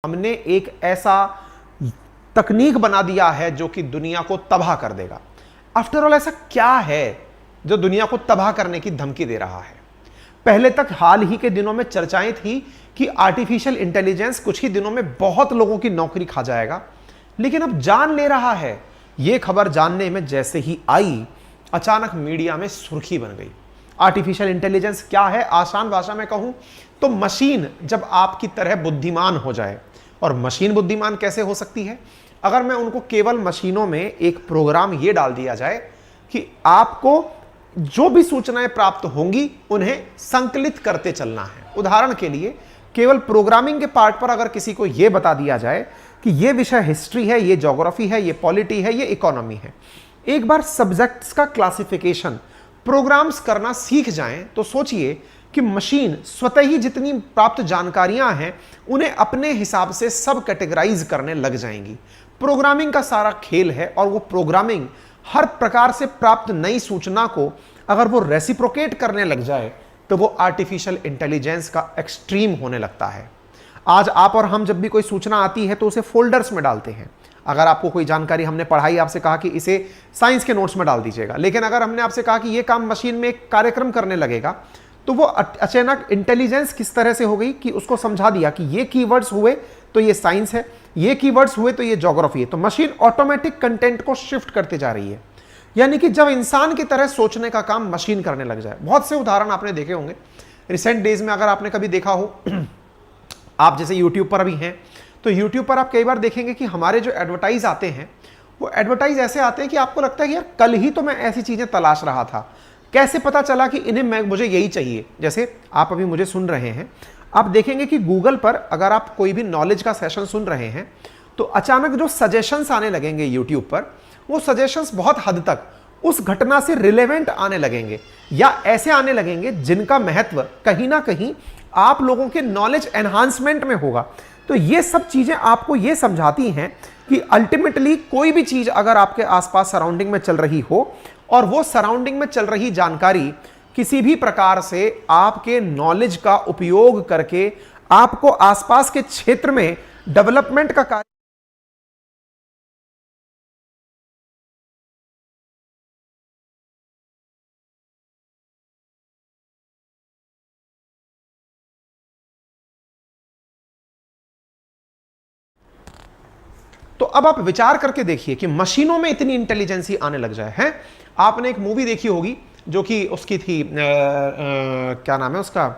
हमने एक ऐसा तकनीक बना दिया है जो कि दुनिया को तबाह कर देगा। आफ्टर ऑल ऐसा क्या है जो दुनिया को तबाह करने की धमकी दे रहा है? पहले तक हाल ही के दिनों में चर्चाएं थी कि आर्टिफिशियल इंटेलिजेंस कुछ ही दिनों में बहुत लोगों की नौकरी खा जाएगा, लेकिन अब जान ले रहा है। यह खबर जानने में जैसे ही आई, अचानक मीडिया में सुर्खी बन गई। आर्टिफिशियल इंटेलिजेंस क्या है? आसान भाषा में कहूं तो मशीन जब आपकी तरह बुद्धिमान हो जाए। और मशीन बुद्धिमान कैसे हो सकती है? अगर मैं उनको केवल मशीनों में एक प्रोग्राम ये डाल दिया जाए कि आपको जो भी सूचनाएं प्राप्त होंगी उन्हें संकलित करते चलना है। उदाहरण के लिए केवल प्रोग्रामिंग के पार्ट पर अगर किसी को यह बता दिया जाए कि यह विषय हिस्ट्री है, यह ज्योग्राफी है, यह पॉलिटी है, यह इकोनॉमी है, एक बार सब्जेक्ट्स का क्लासिफिकेशन प्रोग्राम्स करना सीख जाएं तो सोचिए कि मशीन स्वतः ही जितनी प्राप्त जानकारियां हैं उन्हें अपने हिसाब से सब कैटेगराइज करने लग जाएंगी। प्रोग्रामिंग का सारा खेल है, और वो प्रोग्रामिंग हर प्रकार से प्राप्त नई सूचना को अगर वो रेसिप्रोकेट करने लग जाए तो वो आर्टिफिशियल इंटेलिजेंस का एक्सट्रीम होने लगता है। आज आप और हम जब भी कोई सूचना आती है तो उसे फोल्डर्स में डालते हैं। अगर आपको कोई जानकारी हमने पढ़ाई, आपसे कहा कि इसे साइंस के नोट्स में डाल दीजिएगा, लेकिन अगर हमने आपसे कहा कि यह काम मशीन में एक कार्यक्रम करने लगेगा तो वो अचानक इंटेलिजेंस किस तरह से हो गई कि उसको समझा दिया कि ये कीवर्ड्स हुए तो ये साइंस है, ये कीवर्ड्स हुए तो ये ज्योग्राफी है। तो मशीन ऑटोमेटिक कंटेंट को शिफ्ट करते जा रही है, यानी कि जब इंसान की तरह सोचने का काम मशीन करने लग जाए। बहुत से उदाहरण आपने देखे होंगे रिसेंट डेज में। अगर आपने कभी देखा हो, आप जैसे यूट्यूब पर अभी हैं तो यूट्यूब पर आप कई बार देखेंगे कि हमारे जो एडवर्टाइज आते हैं वो एडवर्टाइज ऐसे आते हैं कि आपको लगता है कि यार कल ही तो मैं ऐसी चीजें तलाश रहा था, कैसे पता चला कि इन्हें मुझे यही चाहिए। जैसे आप अभी मुझे सुन रहे हैं, आप देखेंगे कि गूगल पर अगर आप कोई भी नॉलेज का सेशन सुन रहे हैं तो अचानक जो सजेशंस आने लगेंगे यूट्यूब पर, वो सजेशंस बहुत हद तक उस घटना से रिलेवेंट आने लगेंगे, या ऐसे आने लगेंगे जिनका महत्व कहीं ना कहीं आप लोगों के नॉलेज एनहांसमेंट में होगा। तो ये सब चीजें आपको ये समझाती हैं कि अल्टीमेटली कोई भी चीज अगर आपके आसपास सराउंडिंग में चल रही हो और वो सराउंडिंग में चल रही जानकारी किसी भी प्रकार से आपके नॉलेज का उपयोग करके आपको आसपास के क्षेत्र में डेवलपमेंट का कार्य। तो अब आप विचार करके देखिए कि मशीनों में इतनी इंटेलिजेंसी आने लग जाए हैं। आपने एक मूवी देखी होगी जो कि उसकी थी क्या नाम है उसका,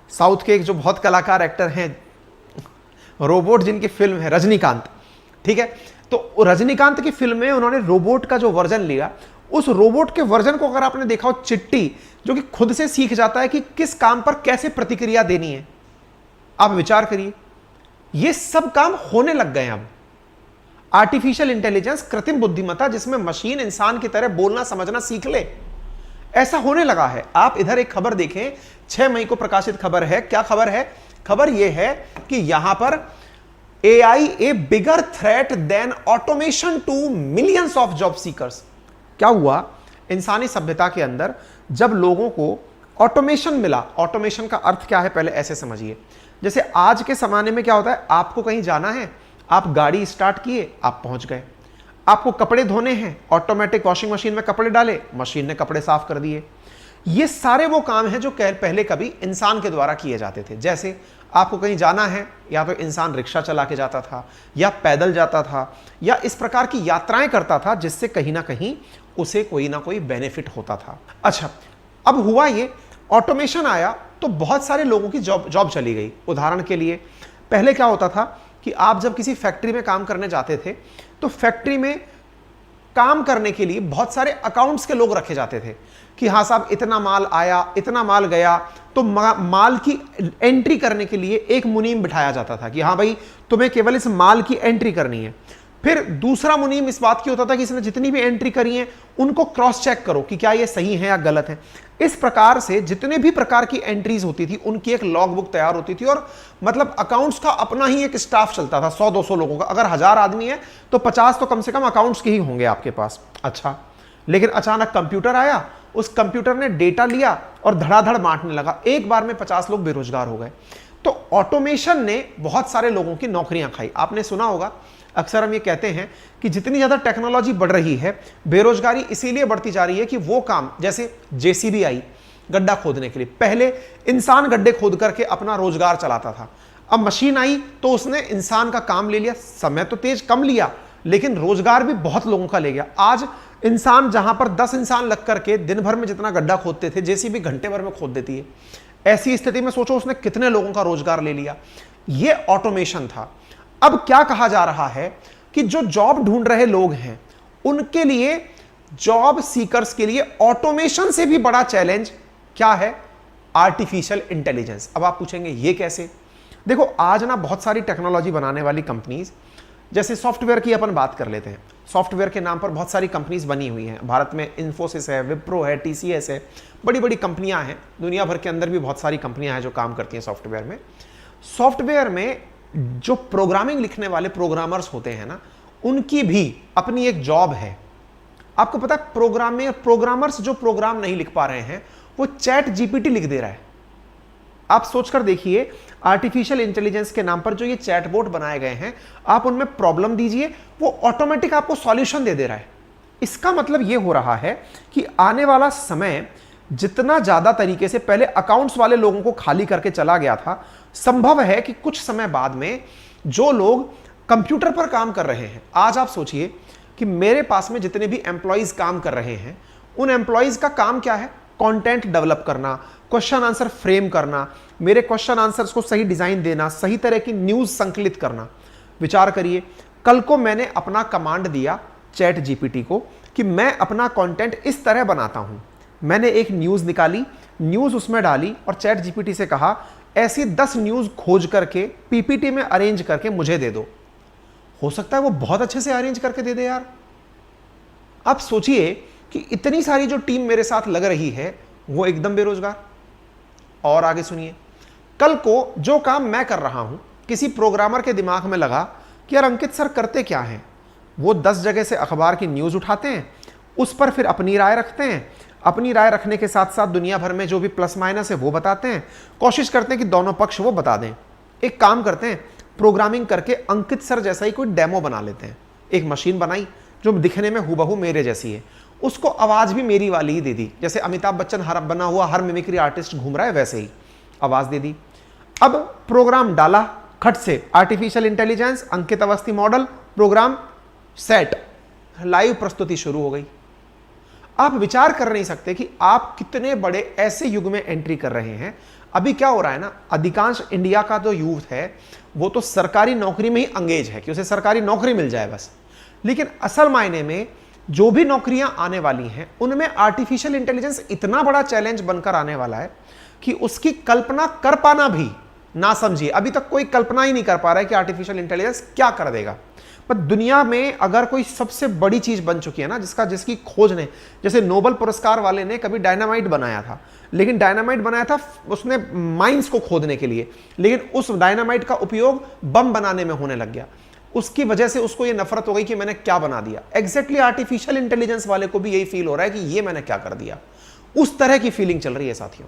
साउथ के एक जो बहुत कलाकार एक्टर हैं, रोबोट जिनकी फिल्म है, रजनीकांत। ठीक है, तो रजनीकांत की फिल्म में उन्होंने रोबोट का जो वर्जन लिया, उस रोबोट के वर्जन को अगर आपने देखा हो, चिट्टी, जो कि खुद से सीख जाता है कि किस काम पर कैसे प्रतिक्रिया देनी है। आप विचार करिए, ये सब काम होने लग गए। अब आर्टिफिशियल इंटेलिजेंस, कृत्रिम बुद्धिमत्ता, जिसमें मशीन इंसान की तरह बोलना समझना सीख ले, ऐसा होने लगा है। आप इधर एक खबर देखें, 6 मई को प्रकाशित खबर है। क्या खबर है? खबर यह है कि यहां पर AI a bigger threat than automation to millions of job seekers. क्या हुआ? इंसानी सभ्यता के अंदर जब लोगों को ऑटोमेशन मिला, ऑटोमेशन का अर्थ क्या है पहले ऐसे समझिए। जैसे आज के जमाने में क्या होता है, आपको कहीं जाना है, आप गाड़ी स्टार्ट किए, आप पहुंच गए। आपको कपड़े धोने हैं, ऑटोमेटिक वॉशिंग मशीन में कपड़े डाले, मशीन ने कपड़े साफ कर दिए। ये सारे वो काम हैं जो पहले कभी इंसान के द्वारा किए जाते थे। जैसे आपको कहीं जाना है, या तो इंसान रिक्शा चला के जाता था, या पैदल जाता था, या इस प्रकार की यात्राएं करता था जिससे कहीं ना कहीं उसे कोई ना कोई बेनिफिट होता था। अच्छा, अब हुआ ये, ऑटोमेशन आया तो बहुत सारे लोगों की जॉब चली गई। उदाहरण के लिए पहले क्या होता था कि आप जब किसी फैक्ट्री में काम करने जाते थे तो फैक्ट्री में काम करने के लिए बहुत सारे अकाउंट्स के लोग रखे जाते थे कि हाँ साहब, इतना माल आया, इतना माल गया। तो माल की एंट्री करने के लिए एक मुनीम बिठाया जाता था कि हाँ भाई, तुम्हें केवल इस माल की एंट्री करनी है। फिर दूसरा मुनीम इस बात की होता था कि इसने जितनी भी एंट्री करी है उनको क्रॉस चेक करो कि क्या ये सही है या गलत है। इस प्रकार से जितने भी प्रकार की एंट्रीज होती थी उनकी एक लॉग बुक तैयार होती थी, और मतलब अकाउंट्स का अपना ही एक स्टाफ चलता था, 100-200 लोगों का। अगर 1000 आदमी है तो 50 तो कम से कम अकाउंट्स के ही होंगे आपके पास। अच्छा, लेकिन अचानक कंप्यूटर आया, उस कंप्यूटर ने डेटा लिया और धड़ाधड़ बांटने लगा। एक बार में 50 लोग बेरोजगार हो गए। तो ऑटोमेशन ने बहुत सारे लोगों की नौकरियां खाई। आपने सुना होगा, अक्सर हम ये कहते हैं कि जितनी ज्यादा टेक्नोलॉजी बढ़ रही है, बेरोजगारी इसीलिए बढ़ती जा रही है कि वो काम, जैसे जेसीबी आई गड्ढा खोदने के लिए, पहले इंसान गड्ढे खोद करके अपना रोजगार चलाता था, अब मशीन आई तो उसने इंसान का काम ले लिया, समय तो तेज कम लिया लेकिन रोजगार भी बहुत लोगों का ले गया। आज इंसान जहां पर 10 इंसान लग करके दिन भर में जितना गड्ढा खोदते थे, जेसीबी घंटे भर में खोद देती है। ऐसी स्थिति में सोचो उसने कितने लोगों का रोजगार ले लिया। यह ऑटोमेशन था। अब क्या कहा जा रहा है कि जो जॉब ढूंढ रहे लोग हैं उनके लिए, जॉब सीकर्स के लिए ऑटोमेशन से भी बड़ा चैलेंज क्या है? Artificial intelligence. अब आप पूछेंगे ये कैसे? देखो, आज ना बहुत सारी टेक्नोलॉजी बनाने वाली कंपनीज, जैसे सॉफ्टवेयर की अपन बात कर लेते हैं, सॉफ्टवेयर के नाम पर बहुत सारी कंपनीज बनी हुई हैं। भारत में इन्फोसिस है, विप्रो है, टीसीएस है, बड़ी बड़ी कंपनियां हैं। दुनिया भर के अंदर भी बहुत सारी कंपनियां हैं जो काम करती हैं सॉफ्टवेयर में। सॉफ्टवेयर में जो प्रोग्रामिंग लिखने वाले प्रोग्रामर्स होते हैं ना, उनकी भी अपनी एक जॉब है। आपको पता है, प्रोग्रामर्स जो प्रोग्राम नहीं लिख पा रहे हैं वो चैट जीपीटी लिख दे रहा है। आप सोचकर देखिए, आर्टिफिशियल इंटेलिजेंस के नाम पर जो ये चैटबॉट बनाए गए हैं, आप उनमें प्रॉब्लम दीजिए, वो ऑटोमेटिक आपको सॉल्यूशन दे दे रहा है। इसका मतलब ये हो रहा है कि आने वाला समय जितना ज्यादा तरीके से पहले अकाउंट्स वाले लोगों को खाली करके चला गया था, संभव है कि कुछ समय बाद में जो लोग कंप्यूटर पर काम कर रहे हैं, आज आप सोचिए कि मेरे पास में जितने भी एम्प्लॉइज काम कर रहे हैं, उन एम्प्लॉइज का काम क्या है? कंटेंट डेवलप करना, क्वेश्चन आंसर फ्रेम करना, मेरे क्वेश्चन आंसर्स को सही डिजाइन देना, सही तरह की न्यूज संकलित करना। विचार करिए, कल को मैंने अपना कमांड दिया चैट जीपीटी को कि मैं अपना कंटेंट इस तरह बनाता हूं। मैंने एक न्यूज निकाली, न्यूज उसमें डाली और चैट जीपीटी से कहा ऐसी 10 न्यूज खोज करके पीपीटी में अरेंज करके मुझे दे दो। हो सकता है वो बहुत अच्छे से अरेंज करके दे दे यार। आप सोचिए कि इतनी सारी जो टीम मेरे साथ लग रही है वो एकदम बेरोजगार। और आगे सुनिए, कल को जो काम मैं कर रहा हूं, किसी प्रोग्रामर के दिमाग में लगा कि यार अंकित सर करते क्या हैं, वो 10 जगह से अखबार की न्यूज उठाते हैं, उस पर फिर अपनी राय रखते हैं, अपनी राय रखने के साथ साथ दुनिया भर में जो भी प्लस माइनस है वो बताते हैं, कोशिश करते हैं कि दोनों पक्ष वो बता दें। एक काम करते हैं, प्रोग्रामिंग करके अंकित सर जैसा ही कोई डेमो बना लेते हैं। एक मशीन बनाई जो दिखने में हूबहू मेरे जैसी है, उसको आवाज भी मेरी वाली ही दे दी, जैसे अमिताभ बच्चन हर बना हुआ हर मिमिक्री आर्टिस्ट घूम रहा है वैसे ही आवाज दे दी। अब प्रोग्राम डाला खट से, artificial intelligence, Ankit Awasthi model, program set, live प्रस्तुति शुरू हो गई। आप विचार कर नहीं सकते कि आप कितने बड़े ऐसे युग में एंट्री कर रहे हैं। अभी क्या हो रहा है ना, अधिकांश इंडिया का जो यूथ है वो तो सरकारी नौकरी में ही अंगेज है कि उसे सरकारी नौकरी मिल जाए बस। लेकिन असल मायने में जो भी नौकरियां आने वाली हैं उनमें आर्टिफिशियल इंटेलिजेंस इतना बड़ा चैलेंज बनकर आने वाला है कि उसकी कल्पना कर पाना भी ना समझिए। अभी तक कोई कल्पना ही नहीं कर पा रहा है कि आर्टिफिशियल इंटेलिजेंस क्या कर देगा। पर दुनिया में अगर कोई सबसे बड़ी चीज बन चुकी है ना, जिसकी खोज ने, जैसे नोबेल पुरस्कार वाले ने कभी डायनामाइट बनाया था, लेकिन डायनामाइट बनाया था उसने माइंस को खोदने के लिए, लेकिन उस डायनामाइट का उपयोग बम बनाने में होने लग गया। उसकी वजह से उसको ये नफरत हो गई कि मैंने क्या बना दिया। एग्जैक्टली आर्टिफिशियल इंटेलिजेंस वाले को भी यही फील हो रहा है कि ये मैंने क्या कर दिया। उस तरह की फीलिंग चल रही है साथियों।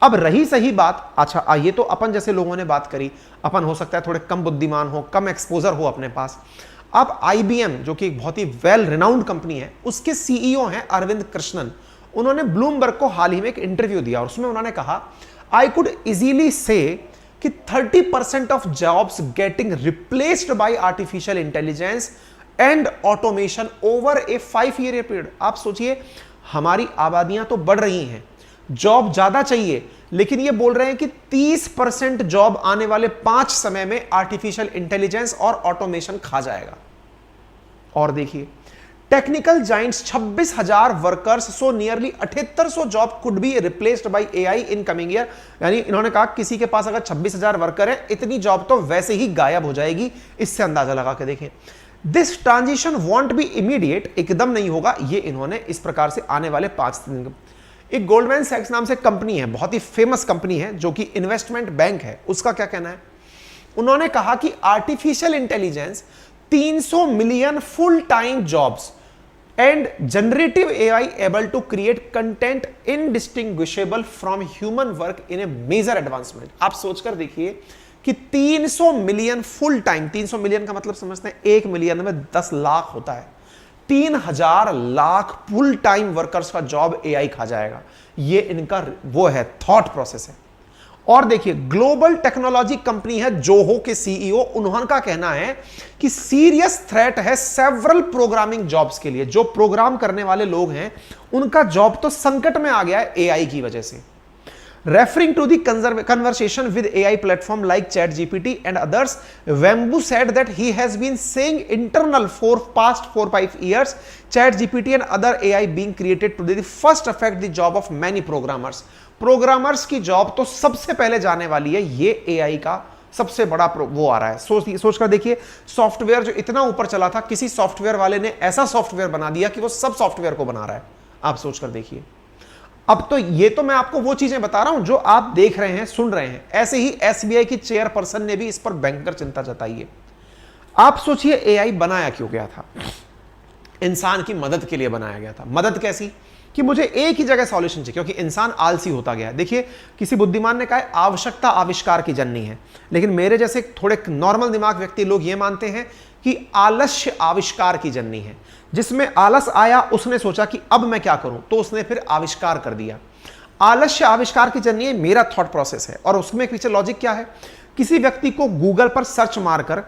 अब रही सही बात, अच्छा ये तो अपन जैसे लोगों ने बात करी, अपन हो सकता है थोड़े कम बुद्धिमान हो, कम एक्सपोजर हो अपने पास। अब IBM जो कि एक बहुत ही वेल रिनाउंड कंपनी है, उसके CEO हैं अरविंद कृष्णन। उन्होंने ब्लूमबर्ग को हाल ही में एक इंटरव्यू दिया और उसमें उन्होंने कहा, आई कुड इजीली से कि 30% of jobs getting replaced by artificial intelligence and automation over A 5 year period. आप सोचिए, हमारी आबादियां तो बढ़ रही हैं, जॉब ज्यादा चाहिए, लेकिन ये बोल रहे हैं कि 30% जॉब आने वाले 5 समय में आर्टिफिशियल इंटेलिजेंस और ऑटोमेशन खा जाएगा। और देखिए, technical Giants 26,000 workers, so nearly 7800 job could be replaced by AI in coming year. यानी इन्होंने कहा किसी के पास अगर 26,000 वर्कर है, इतनी जॉब तो वैसे ही गायब हो जाएगी। इससे अंदाजा लगा के देखें। This transition want B immediate, एकदम नहीं होगा ये, इन्होंने इस प्रकार से आने वाले 5 दिन। एक गोल्डमैन सैक्स नाम से कंपनी है, बहुत ही फेमस कंपनी है जो कि इन्वेस्टमेंट बैंक है, उसका क्या कहना है? उन्होंने कहा कि artificial intelligence 300 million full time jobs and generative AI able to create content indistinguishable from human work in a major advancement. आप सोचकर देखिए कि 300 मिलियन फुल टाइम, 300 मिलियन का मतलब समझते हैं 1 मिलियन में 10 लाख होता है, 3000 लाख फुल टाइम वर्कर्स का जॉब एआई खा जाएगा। ये इनका वो है, थॉट प्रोसेस है। और देखिए ग्लोबल टेक्नोलॉजी कंपनी है जोहो के सीईओ, उन्होंने कहना है कि सीरियस थ्रेट है सेवरल प्रोग्रामिंग जॉब्स के लिए। जो प्रोग्राम करने वाले लोग हैं उनका जॉब तो संकट में आ गया है एआई की वजह से। Referring to the conversation with AI platform like ChatGPT and others, Wembu said that he has been saying internal for past 4-5 years, ChatGPT and other AI being created today the first affect the job of many programmers. Programmers की job तो सबसे पहले जाने वाली है, ये AI का सबसे बड़ा वो आ रहा है। सोचकर देखिए, सॉफ्टवेयर जो इतना ऊपर चला था, किसी सॉफ्टवेयर वाले ने ऐसा सॉफ्टवेयर बना दिया कि वो सब सॉफ्टवेयर को बना रहा है। आप सोचकर देखिए। अब तो ये तो मैं आपको वो चीजें बता रहा हूं जो आप देख रहे हैं, सुन रहे हैं। ऐसे ही एसबीआई की चेयरपर्सन ने भी इस पर भयंकर चिंता जताई है। आप सोचिए एआई बनाया क्यों गया था? इंसान की मदद के लिए बनाया गया था। मदद कैसी? कि मुझे एक ही जगह सॉल्यूशन चाहिए, क्योंकि इंसान आलसी होता गया। देखिए किसी बुद्धिमान ने कहा आवश्यकता आविष्कार की जननी है, लेकिन मेरे जैसे थोड़े नॉर्मल दिमाग व्यक्ति लोग ये मानते हैं कि आलस्य आविष्कार की जननी है। जिसमें आलस आया उसने सोचा कि अब मैं क्या करूं, तो उसने फिर आविष्कार कर दिया। आलस्य आविष्कार की जननी मेरा थॉट प्रोसेस है। और उसमें पीछे लॉजिक क्या है? किसी व्यक्ति को गूगल पर सर्च मारकर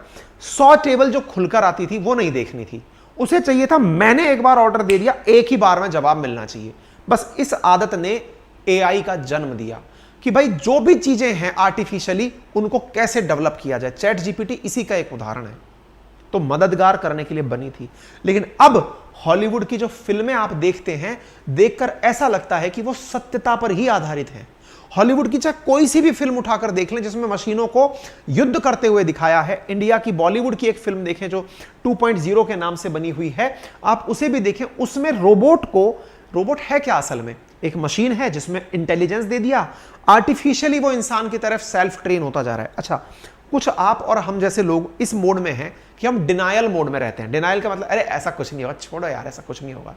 100 टेबल जो खुलकर आती थी वो नहीं देखनी थी, उसे चाहिए था मैंने एक बार ऑर्डर दे दिया, एक ही बार में जवाब मिलना चाहिए। बस इस आदत ने एआई का जन्म दिया कि भाई जो भी चीजें हैं आर्टिफिशियली उनको कैसे डेवलप किया जाए। चैट जीपीटी इसी का एक उदाहरण है। तो मददगार करने के लिए बनी थी, लेकिन अब हॉलीवुड की जो फिल्में आप देखते हैं, देखकर ऐसा लगता है कि वो सत्यता पर ही आधारित हैं। हॉलीवुड की चाहे कोई सी भी फिल्म उठाकर देख लें जिसमें मशीनों को युद्ध करते हुए दिखाया है। इंडिया की बॉलीवुड की एक फिल्म देखें जो 2.0 के नाम से बनी हुई है, आप उसे भी देखें। उसमें रोबोट है क्या? असल में एक मशीन है जिसमें इंटेलिजेंस दे दिया, आर्टिफिशियली वो इंसान की तरफ सेल्फ ट्रेन होता जा रहा है। अच्छा, कुछ आप और हम जैसे लोग इस मोड में हैं कि हम डिनायल मोड में रहते हैं। डिनायल का मतलब अरे ऐसा कुछ नहीं होगा, छोड़ो यार ऐसा कुछ नहीं होगा।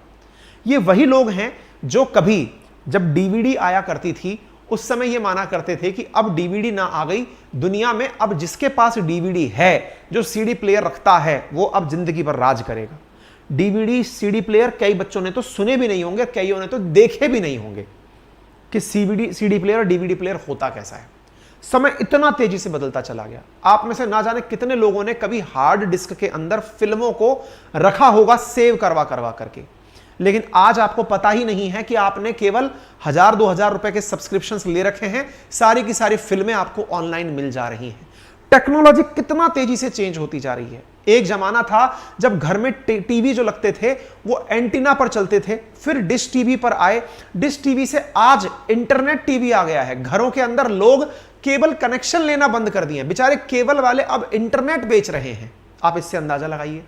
ये वही लोग हैं जो कभी जब डीवीडी आया करती थी उस समय ये माना करते थे कि अब डीवीडी ना आ गई दुनिया में, अब जिसके पास डीवीडी है, जो सीडी प्लेयर रखता है, वो अब जिंदगी भर राज करेगा। डीवीडी सीडी प्लेयर कई बच्चों ने तो सुने भी नहीं होंगे, कईयों ने तो देखे भी नहीं होंगे कि सीडी प्लेयर और डीवीडी प्लेयर होता कैसा है। समय इतना तेजी से बदलता चला गया। आप में से ना जाने कितने लोगों ने कभी हार्ड डिस्क के अंदर फिल्मों को रखा होगा सेव करवा करके, लेकिन आज आपको पता ही नहीं है कि आपने केवल 1000-2000 रुपए के सब्सक्रिप्शंस ले रखे हैं, सारी की सारी फिल्में आपको ऑनलाइन मिल जा रही हैं। टेक्नोलॉजी कितना तेजी से चेंज होती जा रही है। एक जमाना था जब घर में टीवी जो लगते थे वो एंटीना पर चलते थे, फिर डिश टीवी पर आए, डिश टीवी से आज इंटरनेट टीवी आ गया है। घरों के अंदर लोग केबल कनेक्शन लेना बंद कर दिए, बेचारे केबल वाले अब इंटरनेट बेच रहे हैं। आप इससे अंदाजा लगाइए,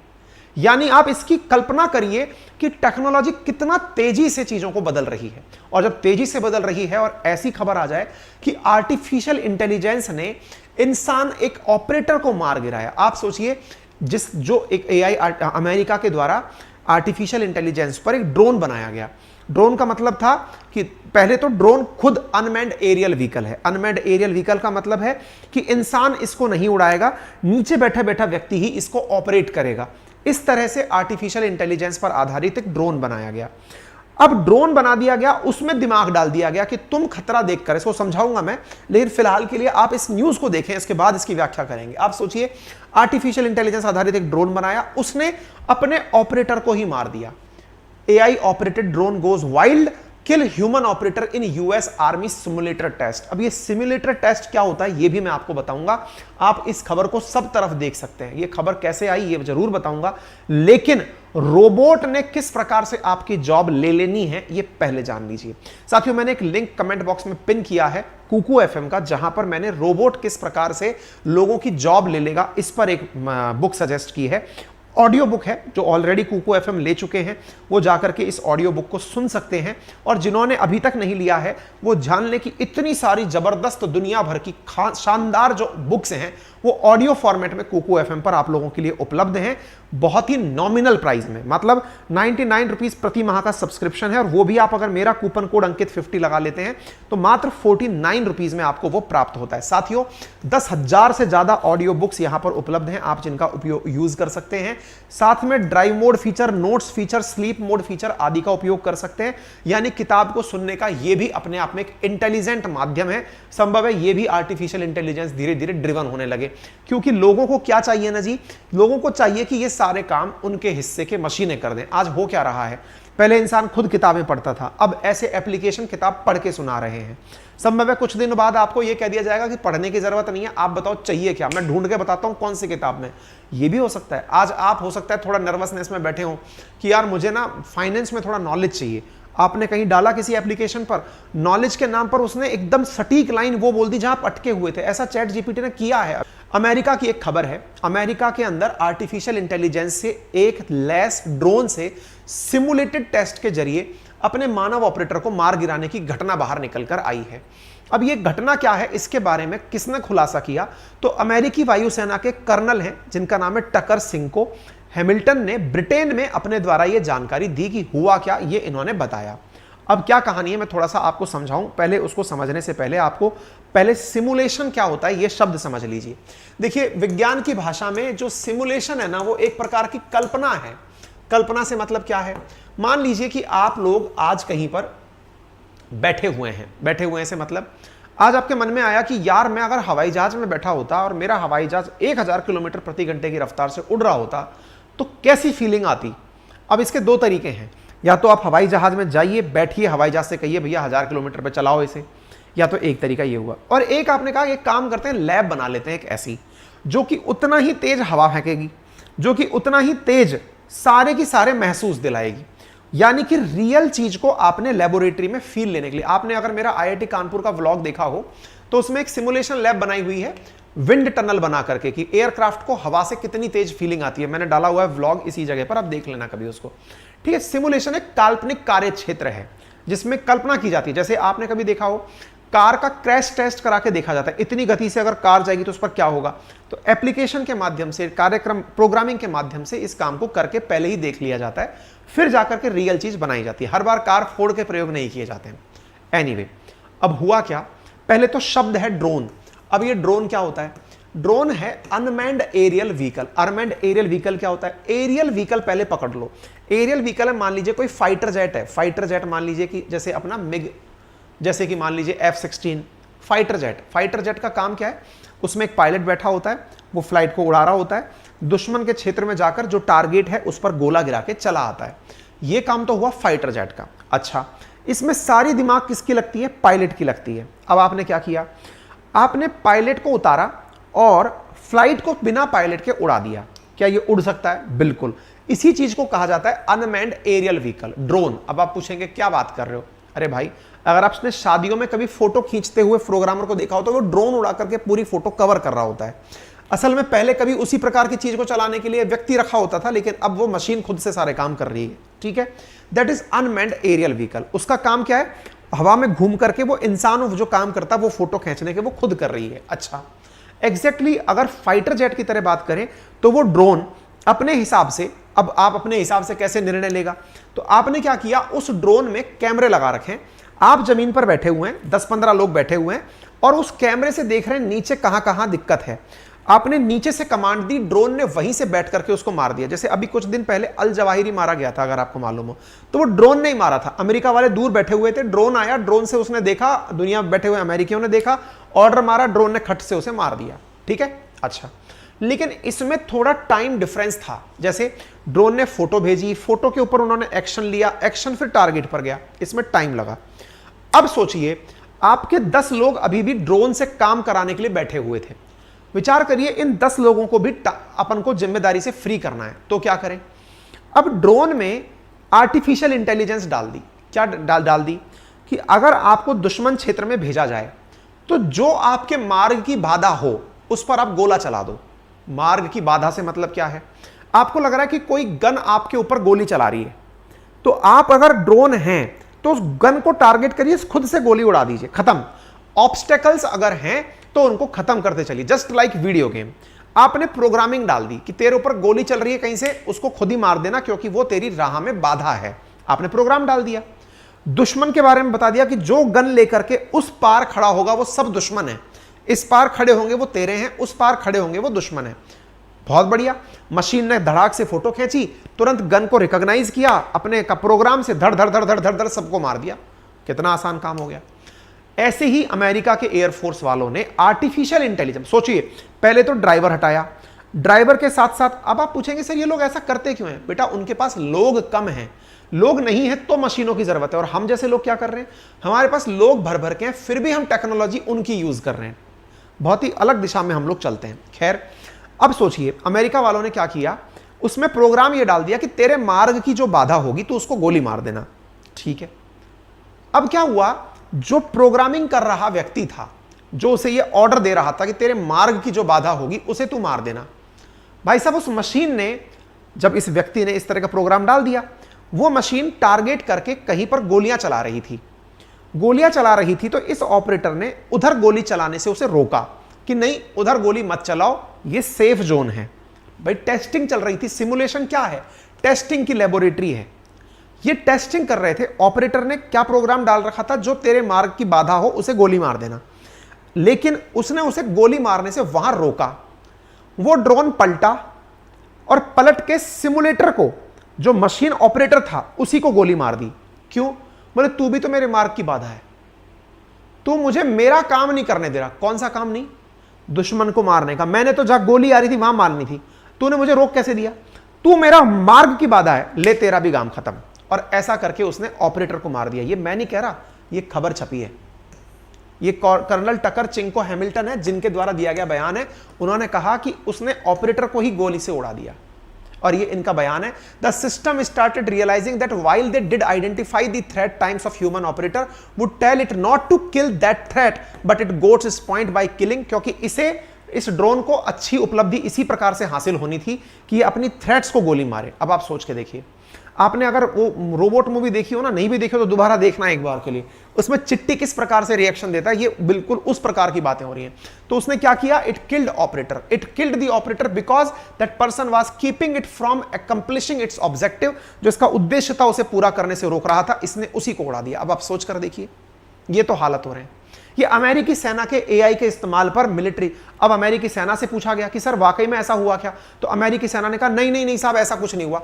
यानी आप इसकी कल्पना करिए कि टेक्नोलॉजी कितना तेजी से चीजों को बदल रही है। और जब तेजी से बदल रही है और ऐसी खबर आ जाए कि आर्टिफिशियल इंटेलिजेंस ने इंसान एक ऑपरेटर को मार गिराया। आप सोचिए, जो एक एआई अमेरिका के द्वारा आर्टिफिशियल इंटेलिजेंस पर एक ड्रोन बनाया गया। ड्रोन का मतलब था कि पहले तो ड्रोन खुद अनमैन्ड एरियल व्हीकल है। अनमैन्ड एरियल व्हीकल का मतलब है कि इंसान इसको नहीं उड़ाएगा, नीचे बैठा बैठा व्यक्ति ही इसको ऑपरेट करेगा। इस तरह से आर्टिफिशियल इंटेलिजेंस पर आधारित एक ड्रोन बनाया गया। अब ड्रोन बना दिया गया, उसमें दिमाग डाल दिया गया कि तुम खतरा देखकर, इसको समझाऊंगा मैं, लेकिन फिलहाल के लिए आप इस न्यूज को देखें, इसके बाद इसकी व्याख्या करेंगे। आप सोचिए, आर्टिफिशियल इंटेलिजेंस आधारित एक ड्रोन बनाया, उसने अपने ऑपरेटर को ही मार दिया। AI operated drone goes wild, kill human operator in US army simulator test. अब ये सिमुलेटर टेस्ट क्या होता है ये भी मैं आपको बताऊंगा। आप इस खबर को सब तरफ देख सकते हैं। ये खबर कैसे आई ये जरूर बताऊंगा, लेकिन रोबोट ने किस प्रकार से आपकी जॉब ले लेनी है ये पहले जान लीजिए। साथियों, मैंने एक लिंक कमेंट बॉक्स में पिन किया है कुकू FM का, जहां पर मैंने रोबोट किस प्रकार से लोगों की जॉब ले लेगा इस पर एक बुक सजेस्ट की है। ऑडियो बुक है, जो ऑलरेडी कुकू FM ले चुके हैं वो जाकर के इस ऑडियो बुक को सुन सकते हैं, और जिन्होंने अभी तक नहीं लिया है वो जान लें कि इतनी सारी जबरदस्त दुनिया भर की शानदार जो बुक्स हैं वो ऑडियो फॉर्मेट में कुकू एफएम पर आप लोगों के लिए उपलब्ध हैं, बहुत ही नॉमिनल प्राइस में, मतलब 99 रुपीज प्रति माह का सब्सक्रिप्शन है, और वो भी आप अगर मेरा कूपन कोड अंकित 50 लगा लेते हैं तो मात्र 49 रुपीज में आपको वो प्राप्त होता है। साथियों, 10,000 से ज्यादा ऑडियो बुक्स यहां पर उपलब्ध हैं, आप जिनका उपयोग यूज कर सकते हैं। साथ में drive mode feature, notes feature, sleep mode feature आदि का उपयोग कर सकते हैं। यानी किताब को सुनने का यह भी अपने आप में एक इंटेलिजेंट माध्यम है। संभव है यह भी आर्टिफिशियल इंटेलिजेंस धीरे धीरे ड्रिवन होने लगे, क्योंकि लोगों को क्या चाहिए ना जी, लोगों को चाहिए कि ये सारे काम उनके हिस्से के मशीनें कर दें। आज हो क्या रहा है, पहले इंसान खुद किताबें पढ़ता था, अब ऐसे एप्लीकेशन किताब पढ़ के सुना रहे हैं। संभव है कुछ दिन बाद आपको यह कह दिया जाएगा कि पढ़ने की जरूरत नहीं है, आप बताओ चाहिए क्या, मैं ढूंढ के बताता हूं कौन सी किताब में। यह भी हो सकता है। आज आप हो सकता है थोड़ा नर्वसनेस में बैठे हो कि यार मुझे ना फाइनेंस में थोड़ा नॉलेज चाहिए, आपने कहीं डाला किसी एप्लीकेशन पर, नॉलेज के नाम पर उसने एकदम सटीक लाइन वो बोल दी जहां आप अटके हुए थे। ऐसा चैट जीपीटी ने किया है। अमेरिका की एक खबर है, अमेरिका के अंदर आर्टिफिशियल इंटेलिजेंस से एक लैस ड्रोन से सिमुलेटेड टेस्ट के जरिए अपने मानव ऑपरेटर को मार गिराने की घटना बाहर निकलकर आई है। अब यह घटना क्या है, इसके बारे में किसने खुलासा किया, तो अमेरिकी वायुसेना के कर्नल हैं जिनका नाम है टकर सिंह को हैमिल्टन ने ब्रिटेन में अपने द्वारा यह जानकारी दी कि हुआ क्या, ये इन्होंने बताया। अब क्या कहानी है मैं थोड़ा सा आपको समझाऊं, पहले उसको समझने से पहले आपको पहले सिमुलेशन क्या होता है ये शब्द समझ लीजिए। देखिए, विज्ञान की भाषा में जो सिमुलेशन है ना, वो एक प्रकार की कल्पना है। कल्पना से मतलब क्या है, मान लीजिए कि आप लोग आज कहीं पर बैठे हुए हैं से मतलब आज आपके मन में आया कि यार मैं अगर हवाई जहाज में बैठा होता और मेरा हवाई जहाज 1000 किलोमीटर प्रति घंटे की रफ्तार से उड़ रहा होता तो कैसी फीलिंग आती। अब इसके दो तरीके हैं, या तो आप हवाई जहाज में जाइए, बैठिए, हवाई जहाज से कहिए भैया 1000 किलोमीटर पे चलाओ इसे, या तो एक तरीका ये हुआ। और एक आपने कहा एक काम करते हैं, लैब बना लेते हैं एक ऐसी जो कि उतना ही तेज हवा फेंकेगी, जो कि उतना ही तेज सारे की सारे महसूस दिलाएगी। यानी कि रियल चीज को आपने लेबोरेटरी में फील लेने के लिए, आपने अगर मेरा आईआईटी कानपुर का व्लॉग देखा हो तो उसमें एक सिमुलेशन लैब बनाई हुई है विंड टनल बना करके कि एयरक्राफ्ट को हवा से कितनी तेज फीलिंग आती है। मैंने डाला हुआ है व्लॉग इसी जगह पर, आप देख लेना कभी उसको। ठीक है, सिमुलेशन एक काल्पनिक कार्य क्षेत्र है जिसमें कल्पना की जाती है। जैसे आपने कभी देखा हो कार का क्रैश टेस्ट करा के देखा जाता है, इतनी गति से अगर कार जाएगी तो उस पर क्या होगा। तो एप्लीकेशन के माध्यम से, कार्यक्रम प्रोग्रामिंग के माध्यम से इस काम को करके पहले ही देख लिया जाता है, फिर जाकर के रियल चीज बनाई जाती है। हर बार कार फोड़ के प्रयोग नहीं किए जाते हैं। एनीवे, अब हुआ क्या, पहले तो शब्द है ड्रोन। अब ये ड्रोन क्या होता है, ड्रोन है unmanned aerial vehicle. Unmanned aerial vehicle क्या होता है, एरियल व्हीकल पहले पकड़ लो। एरियल व्हीकल है, मान लीजिए कोई फाइटर जेट है, फाइटर जेट मान लीजिए कि जैसे अपना मिग, जैसे कि मान लीजिए F-16 fighter jet. Fighter jet का काम क्या है, उसमें एक पायलट बैठा होता है, वो फ्लाइट को उड़ा रहा होता है, दुश्मन के क्षेत्र में जाकर जो टारगेट है उस पर गोला गिरा के चला आता है। ये काम तो हुआ फाइटर जेट का। अच्छा, इसमें सारी दिमाग किसकी लगती है, पायलट की लगती है। अब आपने क्या किया, आपने पायलट को उतारा और फ्लाइट को बिना पायलट के उड़ा दिया। क्या ये उड़ सकता है, बिल्कुल। इसी चीज को कहा जाता है अनमैन्ड एरियल व्हीकल, ड्रोन। अब आप पूछेंगे क्या बात कर रहे हो, अरे भाई अगर आपने शादियों में कभी फोटो खींचते हुए प्रोग्रामर को देखा हो तो वो ड्रोन उड़ा करके पूरी फोटो कवर कर रहा होता है। असल में पहले कभी उसी प्रकार की चीज को चलाने के लिए व्यक्ति रखा होता था, लेकिन अब वो मशीन खुद से सारे काम कर रही है। ठीक है, that is unmanned aerial vehicle. उसका काम क्या है, हवा में घूम करके वो इंसान जो काम करता है वो फोटो खींचने के वो खुद कर रही है। अच्छा, एग्जैक्टली अगर फाइटर जेट की तरह बात करें तो वो ड्रोन अपने हिसाब से, अब आप अपने हिसाब से कैसे निर्णय लेगा, तो आपने क्या किया, उस ड्रोन में कैमरे लगा रखे हैं। आप जमीन पर बैठे हुए हैं, 10-15 लोग बैठे हुए हैं और उस कैमरे से देख रहे हैं नीचे कहां कहां दिक्कत है। आपने नीचे से कमांड दी, ड्रोन ने वहीं से बैठ करके उसको मार दिया। जैसे अभी कुछ दिन पहले अल जवाहिरी मारा गया था, अगर आपको मालूम हो, तो वो ड्रोन नहीं मारा था, अमेरिका वाले दूर बैठे हुए थे, ड्रोन आया, ड्रोन से उसने देखा, दुनिया में बैठे हुए अमेरिकियों ने देखा, ऑर्डर मारा, ड्रोन ने खट से उसे मार दिया। ठीक है, अच्छा, लेकिन इसमें थोड़ा टाइम डिफरेंस था। जैसे ड्रोन ने फोटो भेजी, फोटो के ऊपर उन्होंने एक्शन लिया, एक्शन फिर टारगेट पर गया, इसमें टाइम लगा। अब सोचिए आपके 10 लोग अभी भी ड्रोन से काम कराने के लिए बैठे हुए थे। विचार करिए इन 10 लोगों को भी अपन को जिम्मेदारी से फ्री करना है, तो क्या करें। अब ड्रोन में आर्टिफिशियल इंटेलिजेंस डाल दी। क्या डाल दी कि अगर आपको दुश्मन क्षेत्र में भेजा जाए तो जो आपके मार्ग की बाधा हो उस पर आप गोला चला दो। मार्ग की बाधा से मतलब क्या है, आपको लग रहा है कि कोई गन आपके ऊपर गोली चला रही है, तो आप अगर ड्रोन हैं तो उस गन को टारगेट करिए, खुद से गोली उड़ा दीजिए, खत्म। ऑब्स्टेकल्स अगर हैं तो उनको खत्म करते चलिए। जस्ट लाइक वीडियो गेम, आपने प्रोग्रामिंग डाल दी कि तेरे ऊपर गोली चल रही है कहीं से, उसको खुद ही मार देना क्योंकि वो तेरी राह में बाधा है। आपने प्रोग्राम डाल दिया। दुश्मन के बारे में बता दिया कि जो गन लेकर के उस पार खड़ा होगा वो सब दुश्मन है, इस पार खड़े होंगे वो तेरे हैं, उस पार खड़े होंगे वो दुश्मन है। बहुत बढ़िया, मशीन ने धड़ाक से फोटो खींची, तुरंत गन को रिकॉग्नाइज किया, अपने का प्रोग्राम से धड़ धड़ धड़ धड़ धड़ धड़ सबको मार दिया। कितना आसान काम हो गया। ऐसे ही अमेरिका के एयरफोर्स वालों ने आर्टिफिशियल इंटेलिजेंस, सोचिए पहले तो ड्राइवर हटाया, ड्राइवर के साथ साथ, अब आप पूछेंगे सर ये लोग ऐसा करते क्यों हैं? बेटा उनके पास लोग कम हैं, लोग नहीं है तो मशीनों की जरूरत है। और हम जैसे लोग क्या कर रहे हैं, हमारे पास लोग भर भर के हैं, फिर भी हम टेक्नोलॉजी उनकी यूज कर रहे हैं। बहुत ही अलग दिशा में हम लोग चलते हैं। खैर, अब सोचिए अमेरिका वालों ने क्या किया, उसमें प्रोग्राम ये डाल दिया कि तेरे मार्ग की जो बाधा होगी तो उसको गोली मार देना। ठीक है, अब क्या हुआ, जो प्रोग्रामिंग कर रहा व्यक्ति था, जो उसे ये ऑर्डर दे रहा था कि तेरे मार्ग की जो बाधा होगी उसे तू मार देना, भाई साहब उस मशीन ने, जब इस व्यक्ति ने इस तरह का प्रोग्राम डाल दिया, वो मशीन टारगेट करके कहीं पर गोलियां चला रही थी। गोलियां चला रही थी तो इस ऑपरेटर ने उधर गोली चलाने से उसे रोका कि नहीं उधर गोली मत चलाओ, ये सेफ जोन है। भाई टेस्टिंग चल रही थी, सिमुलेशन क्या है, टेस्टिंग की लेबोरेटरी है। ये टेस्टिंग कर रहे थे। ऑपरेटर ने क्या प्रोग्राम डाल रखा था, जो तेरे मार्ग की बाधा हो उसे गोली मार देना, लेकिन उसने उसे गोली मारने से वहां रोका। वो ड्रोन पलटा और पलट के सिमुलेटर को, जो मशीन ऑपरेटर था उसी को गोली मार दी। क्यों? बोले तू भी तो मेरे मार्ग की बाधा है, तू मुझे मेरा काम नहीं करने दे रहा। कौन सा काम नहीं? दुश्मन को मारने का। मैंने तो जहां गोली आ रही थी वहां मारनी थी, तूने मुझे रोक कैसे दिया? तू मेरा मार्ग की बाधा है, ले तेरा भी काम खत्म। और ऐसा करके उसने ऑपरेटर को मार दिया। ये मैं नहीं कह रहा, ये खबर छपी है, ये कर्नल टकर चिंको हैमिल्टन है जिनके द्वारा दिया गया बयान है। उन्होंने कहा कि उसने ऑपरेटर को ही गोली से उड़ा दिया। और ये इनका बयान है, the system started realising that while they did identify the threat times of human operator would tell it not to kill that threat but it got its point by killing. क्योंकि इस ड्रोन को अच्छी उपलब्धि इसी प्रकार से हासिल होनी थी कि ये अपनी थ्रेट्स को गोली मारे। अब आप सोच के देखिए, आपने अगर वो रोबोट मूवी देखी हो ना, नहीं भी देखी हो तो दोबारा देखना एक बार के लिए, उसमें चिट्टी किस प्रकार से रिएक्शन देता है, ये बिल्कुल उस प्रकार की बातें हो रही हैं। तो उसने क्या किया, it killed operator, it killed the operator because that person was keeping it from accomplishing it's objective. जो इसका उद्देश्य था उसे पूरा करने से रोक रहा था, इसने उसी को उड़ा दिया। अब आप सोच कर देखिए, ये तो हालत हो रहे हैं। ये अमेरिकी सेना के एआई के इस्तेमाल पर मिलिट्री, अब अमेरिकी सेना से पूछा गया कि सर वाकई में ऐसा हुआ क्या, तो अमेरिकी सेना ने कहा नहीं नहीं नहीं साहब ऐसा कुछ नहीं हुआ,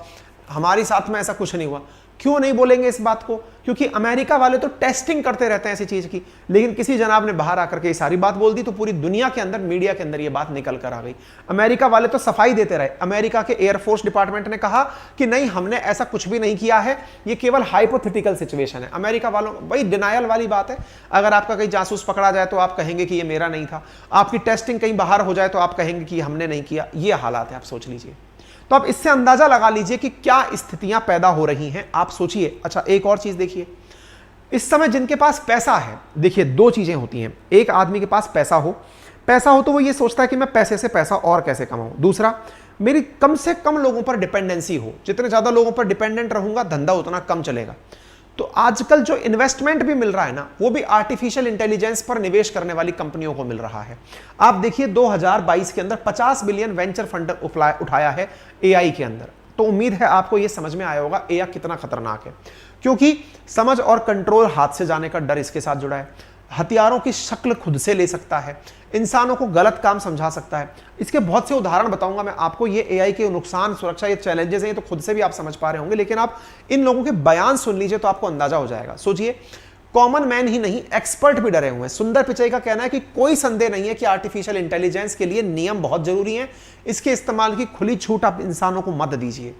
हमारी साथ में ऐसा कुछ नहीं हुआ। क्यों नहीं बोलेंगे इस बात को? क्योंकि अमेरिका वाले तो टेस्टिंग करते रहते हैं ऐसी चीज की, लेकिन किसी जनाब ने बाहर आकर के ये सारी बात बोल दी तो पूरी दुनिया के अंदर, मीडिया के अंदर ये बात निकल कर आ गई। अमेरिका वाले तो सफाई देते रहे। अमेरिका के एयरफोर्स डिपार्टमेंट ने कहा कि नहीं हमने ऐसा कुछ भी नहीं किया है, ये केवल हाइपोथेटिकल सिचुएशन है। अमेरिका वालों, वही डिनायल वाली बात है। अगर आपका कहीं जासूस पकड़ा जाए तो आप कहेंगे कि ये मेरा नहीं था, आपकी टेस्टिंग कहीं बाहर हो जाए तो आप कहेंगे कि हमने नहीं किया। ये हालात है, आप सोच लीजिए। तो आप इससे अंदाजा लगा लीजिए कि क्या स्थितियां पैदा हो रही हैं। आप सोचिए। अच्छा एक और चीज देखिए, इस समय जिनके पास पैसा है, देखिए दो चीजें होती हैं। एक आदमी के पास पैसा हो तो वो ये सोचता है कि मैं पैसे से पैसा और कैसे कमाऊं। दूसरा, मेरी कम से कम लोगों पर डिपेंडेंसी हो, जितने ज्यादा लोगों पर डिपेंडेंट रहूंगा धंधा उतना कम चलेगा। तो आजकल जो इन्वेस्टमेंट भी मिल रहा है ना, वो भी आर्टिफिशियल इंटेलिजेंस पर निवेश करने वाली कंपनियों को मिल रहा है। आप देखिए 2022 के अंदर 50 बिलियन वेंचर फंड उठाया है एआई के अंदर। तो उम्मीद है आपको यह समझ में आया होगा एआई कितना खतरनाक है, क्योंकि समझ और कंट्रोल हाथ से जाने का डर इसके साथ जुड़ा है। हथियारों की शक्ल खुद से ले सकता है, इंसानों को गलत काम समझा सकता है। इसके बहुत से उदाहरण बताऊंगा मैं आपको। ये एआई के नुकसान, सुरक्षा, ये चैलेंजेस हैं, तो खुद से भी आप समझ पा रहे होंगे, लेकिन आप इन लोगों के बयान सुन लीजिए तो आपको अंदाजा हो जाएगा। सोचिए, कॉमन मैन ही नहीं एक्सपर्ट भी डरे हुए हैं। सुंदर पिचाई का कहना है कि कोई संदेह नहीं है कि आर्टिफिशियल इंटेलिजेंस के लिए नियम बहुत जरूरी हैं, इसके इस्तेमाल की खुली छूट आप इंसानों को मत दीजिए।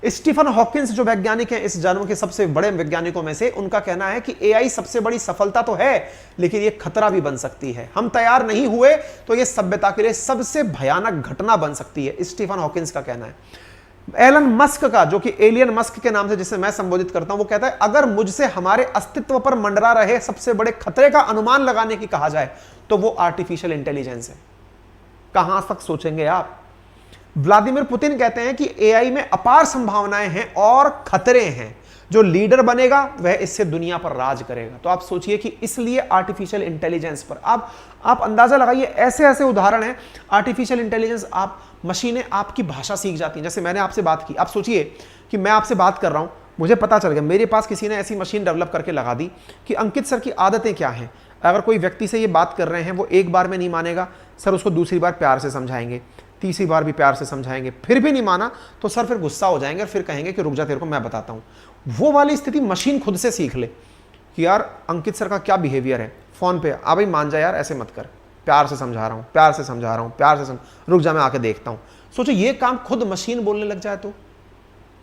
स्टीफन हॉकिंस जो वैज्ञानिक हैं, इस जन्म के सबसे बड़े वैज्ञानिकों में से, उनका कहना है कि एआई सबसे बड़ी सफलता तो है लेकिन यह खतरा भी बन सकती है। हम तैयार नहीं हुए तो यह सभ्यता के लिए सबसे भयानक घटना बन सकती है, स्टीफन हॉकिंस का कहना है। एलन मस्क का, जो कि एलियन मस्क के नाम से जिसे मैं संबोधित करता हूं, वो कहता है अगर मुझसे हमारे अस्तित्व पर मंडरा रहे सबसे बड़े खतरे का अनुमान लगाने की कहा जाए तो वो आर्टिफिशियल इंटेलिजेंस है। कहां तक सोचेंगे आप? व्लादिमीर पुतिन कहते हैं कि एआई में अपार संभावनाएं हैं और खतरे हैं। जो लीडर बनेगा वह इससे दुनिया पर राज करेगा। तो आप सोचिए कि इसलिए आर्टिफिशियल इंटेलिजेंस पर आप अंदाजा लगाइए, ऐसे ऐसे उदाहरण हैं। आर्टिफिशियल इंटेलिजेंस, आप मशीनें आपकी भाषा सीख जाती हैं। जैसे मैंने आपसे बात की, आप सोचिए कि मैं आपसे बात कर रहा हूं, मुझे पता चल गया, मेरे पास किसी ने ऐसी मशीन डेवलप करके लगा दी कि अंकित सर की आदतें क्या हैं। अगर कोई व्यक्ति से ये बात कर रहे हैं, वो एक बार में नहीं मानेगा, सर उसको दूसरी बार प्यार से समझाएंगे, तीसरी बार भी प्यार से समझाएंगे, फिर भी नहीं माना तो सर फिर गुस्सा हो जाएंगे और फिर कहेंगे कि रुक जा, तेरे को मैं बताता हूं। वो वाली स्थिति मशीन खुद से सीख ले कि यार अंकित सर का क्या बिहेवियर है फोन पे, आ भाई मान जा यार, ऐसे मत कर, प्यार से समझा रहा हूं, प्यार से समझा रहा हूं, प्यार से रुक जा मैं आके देखता हूं। सोचो ये काम खुद मशीन बोलने लग जाए तो।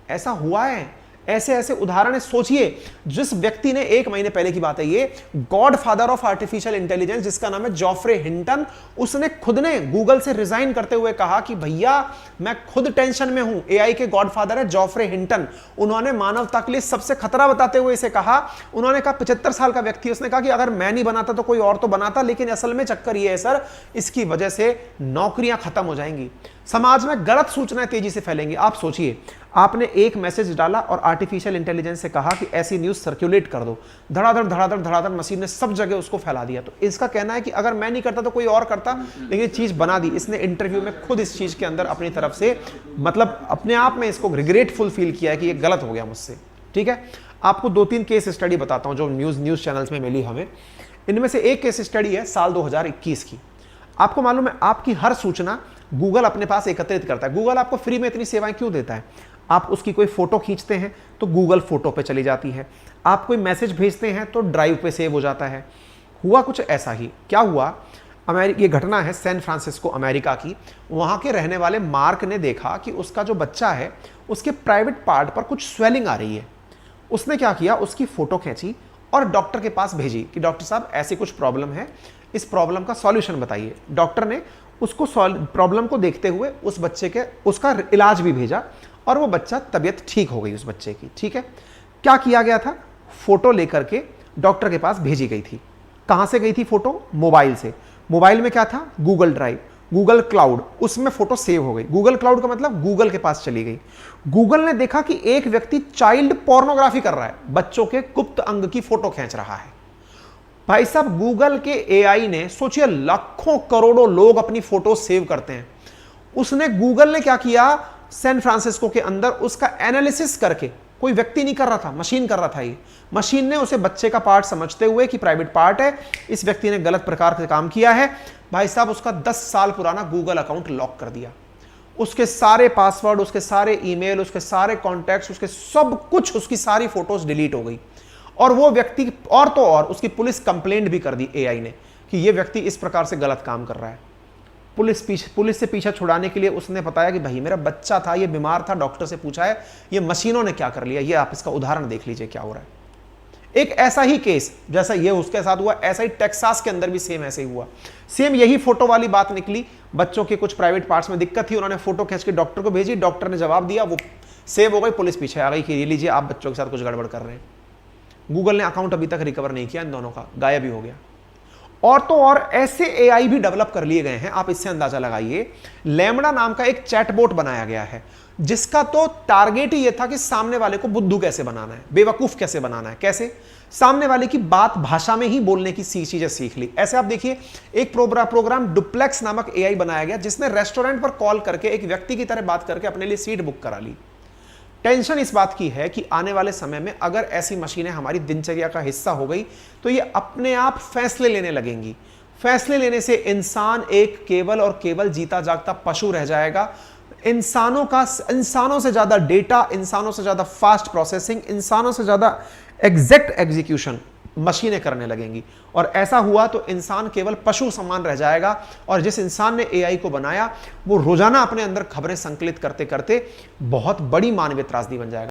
ऐसा हुआ है, ऐसे ऐसे उदाहरण है। सोचिए, जिस व्यक्ति ने, 1 महीने पहले की बात है ये, God father of artificial intelligence जिसका नाम है जॉफ्रे हिंटन, उसने खुद ने गूगल से रिजाइन करते हुए कहा कि भैया मैं खुद टेंशन में हूं। एआई के गॉड फादर है जॉफ्रे हिंटन, उन्होंने मानवता के लिए सबसे खतरा बताते हुए इसे कहा। उन्होंने कहा 75 साल का व्यक्ति, उसने कहा कि अगर मैं नहीं बनाता तो कोई और तो बनाता, लेकिन असल में चक्कर ये है सर, इसकी वजह से नौकरियां खत्म हो जाएंगी, समाज में गलत सूचनाएं तेजी से फैलेंगी। आप सोचिए, आपने एक मैसेज डाला और आर्टिफिशियल इंटेलिजेंस से कहा कि ऐसी न्यूज़ सर्कुलेट कर दो, धड़ाधड़ धड़ाधड़ धड़ाधड़ मशीन ने सब जगह उसको फैला दिया। तो इसका कहना है कि अगर मैं नहीं करता तो कोई और करता, लेकिन चीज़ बना दी। इसने इंटरव्यू में खुद इस चीज़ के अंदर अपनी तरफ से, मतलब अपने आप में इसको रिग्रेटफुल फील किया है कि ये गलत हो गया मुझसे। ठीक है, आपको 2-3 केस स्टडी बताता हूँ जो न्यूज़ चैनल्स में मिली हमें। इनमें से एक केस स्टडी है साल 2021 की। आपको मालूम है, आपकी हर सूचना गूगल अपने पास एकत्रित करता है। गूगल आपको फ्री में इतनी सेवाएं क्यों देता है? आप उसकी कोई फोटो खींचते हैं तो गूगल फोटो पे चली जाती है, आप कोई मैसेज भेजते हैं तो ड्राइव पे सेव हो जाता है। हुआ कुछ ऐसा ही। क्या हुआ, ये घटना है सैन फ्रांसिस्को अमेरिका की। वहाँ के रहने वाले मार्क ने देखा कि उसका जो बच्चा है उसके प्राइवेट पार्ट पर कुछ स्वेलिंग आ रही है। उसने क्या किया, उसकी फोटो खींची और डॉक्टर के पास भेजी कि डॉक्टर साहब ऐसी कुछ प्रॉब्लम है, इस प्रॉब्लम का सॉल्यूशन बताइए। डॉक्टर ने उसको प्रॉब्लम को देखते हुए उस बच्चे के उसका इलाज भी भेजा और वो बच्चा, तबीयत ठीक हो गई उस बच्चे की। ठीक है, क्या किया गया था, फोटो लेकर के डॉक्टर के पास भेजी गई थी। कहां से गई थी फोटो? मोबाइल से। मोबाइल में क्या था? गूगल ड्राइव, गूगल क्लाउड, उसमें फोटो सेव हो गई। गूगल क्लाउड का मतलब गूगल के पास चली गई। गूगल ने देखा कि एक व्यक्ति चाइल्ड पोर्नोग्राफी कर रहा है, बच्चों के गुप्त अंग की फोटो खींच रहा है। भाई साहब, गूगल के एआई ने, सोचिए लाखों करोड़ों लोग अपनी फोटो सेव करते हैं, उसने, गूगल ने क्या किया, सैन फ्रांसिस्को के अंदर उसका एनालिसिस करके, कोई व्यक्ति नहीं कर रहा था, मशीन कर रहा था। ये मशीन ने उसे बच्चे का पार्ट समझते हुए कि प्राइवेट पार्ट है, इस व्यक्ति ने गलत प्रकार से काम किया है, भाई साहब उसका 10 साल पुराना गूगल अकाउंट लॉक कर दिया। उसके सारे पासवर्ड, उसके सारे ईमेल, उसके सारे कॉन्टैक्ट्स, उसके सब कुछ, उसकी सारी फोटोज डिलीट हो गई। और वो व्यक्ति, और तो और उसकी पुलिस कंप्लेंट भी कर दी एआई ने कि ये व्यक्ति इस प्रकार से गलत काम कर रहा है। पुलिस से पीछा छुड़ाने के लिए उसने बताया कि भाई मेरा बच्चा था, ये बीमार था, डॉक्टर से पूछा है, ये मशीनों ने क्या कर लिया। ये आप इसका उदाहरण देख लीजिए क्या हो रहा है। एक ऐसा ही केस जैसा ये उसके साथ हुआ, ऐसा ही टेक्सास के अंदर भी सेम ऐसे ही हुआ। सेम यही फोटो वाली बात निकली, बच्चों के कुछ प्राइवेट पार्ट्स में दिक्कत थी, उन्होंने फोटो खींच के डॉक्टर को भेजी, डॉक्टर ने जवाब दिया, वो सेव हो गई, पुलिस पीछे आ गई कि ये लीजिए आप बच्चों के साथ कुछ गड़बड़ कर रहे हैं। गूगल ने अकाउंट अभी तक रिकवर नहीं किया इन दोनों का, गायब ही हो गया। और तो और ऐसे एआई भी डेवलप कर लिए गए हैं, आप इससे अंदाजा लगाइए। लैम्बडा नाम का एक चैटबॉट बनाया गया है जिसका तो टारगेट ही यह था कि सामने वाले को बुद्धू कैसे बनाना है, बेवकूफ कैसे बनाना है, कैसे सामने वाले की बात भाषा में ही बोलने की चीजें सीख ली। ऐसे आप देखिए, एक प्रोग्राम डुप्लेक्स नामक एआई बनाया गया जिसने रेस्टोरेंट पर कॉल करके एक व्यक्ति की तरह बात करके अपने लिए सीट बुक करा ली। टेंशन इस बात की है कि आने वाले समय में अगर ऐसी मशीनें हमारी दिनचर्या का हिस्सा हो गई तो ये अपने आप फैसले लेने लगेंगी। फैसले लेने से इंसान एक केवल और केवल जीता जागता पशु रह जाएगा। इंसानों से ज्यादा डेटा, इंसानों से ज्यादा फास्ट प्रोसेसिंग, इंसानों से ज्यादा एग्जैक्ट एग्जीक्यूशन मशीनें करने लगेंगी। और ऐसा हुआ तो इंसान केवल पशु समान रह जाएगा और जिस इंसान ने एआई को बनाया वो रोजाना अपने अंदर खबरें संकलित करते करते बहुत बड़ी मानवीय त्रासदी बन जाएगा।